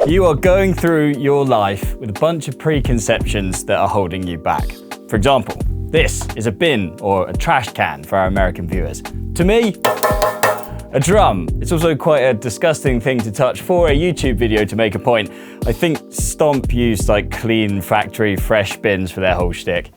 You are going through your life with a bunch of preconceptions that are holding you back. For example, this is a bin or a trash can for our American viewers. To me, a drum. It's also quite a disgusting thing to touch for a YouTube video to make a point. I think Stomp used like clean factory fresh bins for their whole shtick.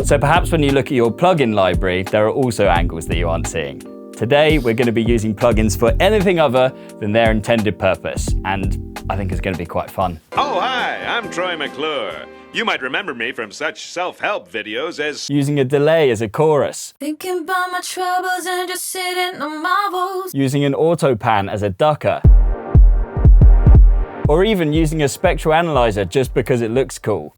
So perhaps when you look at your plugin library, there are also angles that you aren't seeing. Today, we're going to be using plugins for anything other than their intended purpose, and I think it's going to be quite fun. Oh, hi, I'm Troy McClure. You might remember me from such self-help videos as using a delay as a chorus. Thinking about my troubles and just sitting on marbles. Using an auto pan as a ducker. Or even using a spectral analyzer just because it looks cool.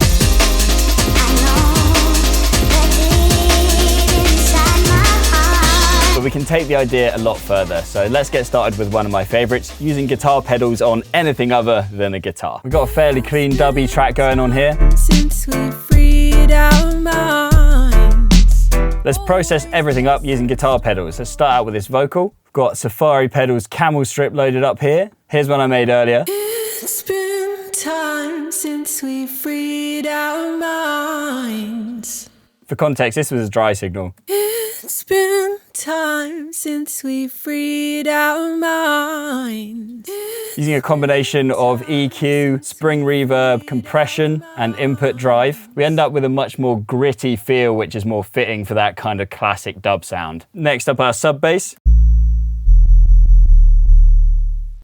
But we can take the idea a lot further, so let's get started with one of my favorites, using guitar pedals on anything other than a guitar. We've got a fairly clean dubby track going on here. Since we freed our minds. Let's process everything up using guitar pedals. Let's start out with this vocal. We've got Safari Pedals Camel Strip loaded up here. Here's one I made earlier. It's been time since we freed our minds. For context, this was a dry signal. It's been time since we freed our minds. Using a combination of EQ, spring reverb, compression, and input drive, we end up with a much more gritty feel, which is more fitting for that kind of classic dub sound. Next up, our sub bass.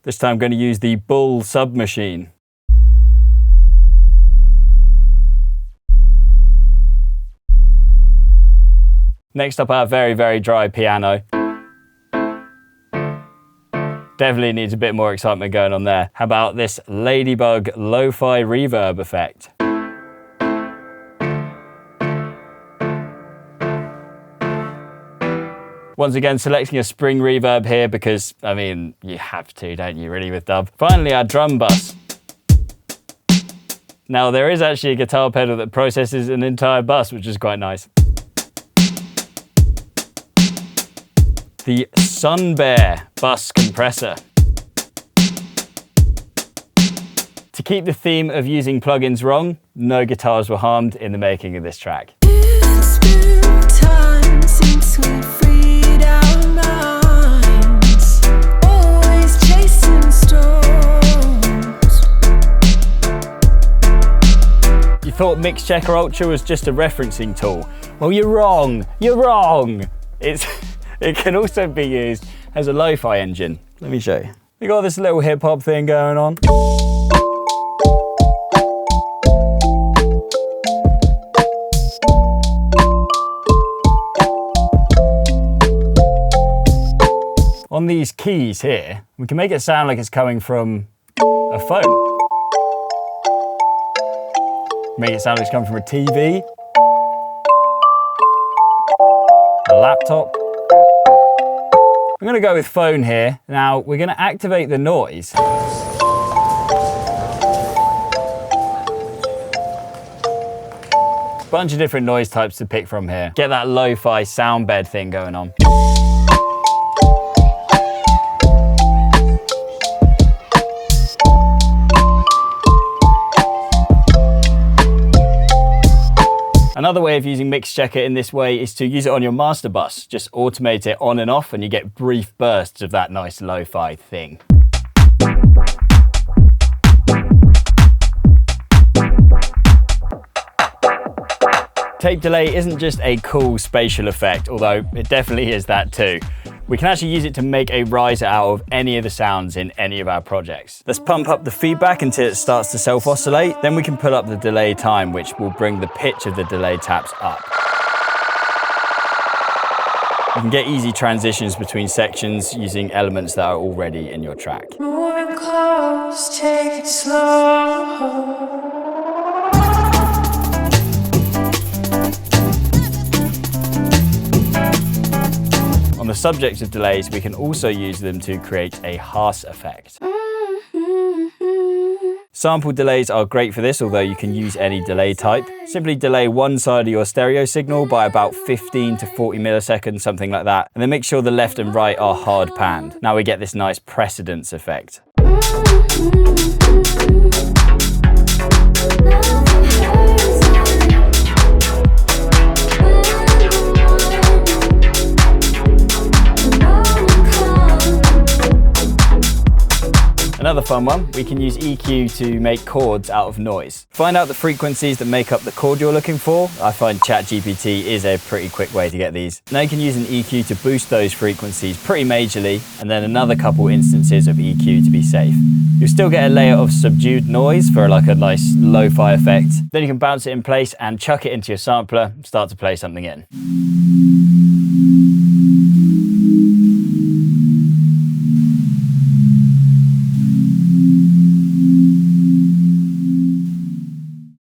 This time I'm going to use the Bull sub machine. Next up, our very, very dry piano. Definitely needs a bit more excitement going on there. How about this Ladybug lo-fi reverb effect? Once again, selecting a spring reverb here because, I mean, you have to, don't you, really, with dub. Finally, our drum bus. Now, there is actually a guitar pedal that processes an entire bus, which is quite nice. The Sun Bear bus compressor. To keep the theme of using plugins wrong, no guitars were harmed in the making of this track. It's been time since we freed our minds. Always chasing storms. You thought Mixchecker Ultra was just a referencing tool? Well, you're wrong. You're wrong. It can also be used as a lo-fi engine. Let me show you. We got this little hip hop thing going on. On these keys here, we can make it sound like it's coming from a phone. Make it sound like it's coming from a TV, a laptop. I'm going to go with phone here. Now, we're going to activate the noise. Bunch of different noise types to pick from here. Get that lo-fi sound bed thing going on. Another way of using Mixchecker in this way is to use it on your master bus. Just automate it on and off and you get brief bursts of that nice lo-fi thing. Tape delay isn't just a cool spatial effect, although it definitely is that too. We can actually use it to make a riser out of any of the sounds in any of our projects. Let's pump up the feedback until it starts to self-oscillate. Then we can put up the delay time, which will bring the pitch of the delay taps up. You can get easy transitions between sections using elements that are already in your track. Moving close, take it slow. On the subject of delays, we can also use them to create a HAAS effect. Sample delays are great for this, although you can use any delay type. Simply delay one side of your stereo signal by about 15 to 40 milliseconds, something like that, and then make sure the left and right are hard panned. Now we get this nice precedence effect. Another fun one, we can use EQ to make chords out of noise. Find out the frequencies that make up the chord you're looking for. I find ChatGPT is a pretty quick way to get these. Now you can use an EQ to boost those frequencies pretty majorly, and then another couple instances of EQ to be safe. You'll still get a layer of subdued noise for like a nice lo-fi effect. Then you can bounce it in place and chuck it into your sampler, start to play something in.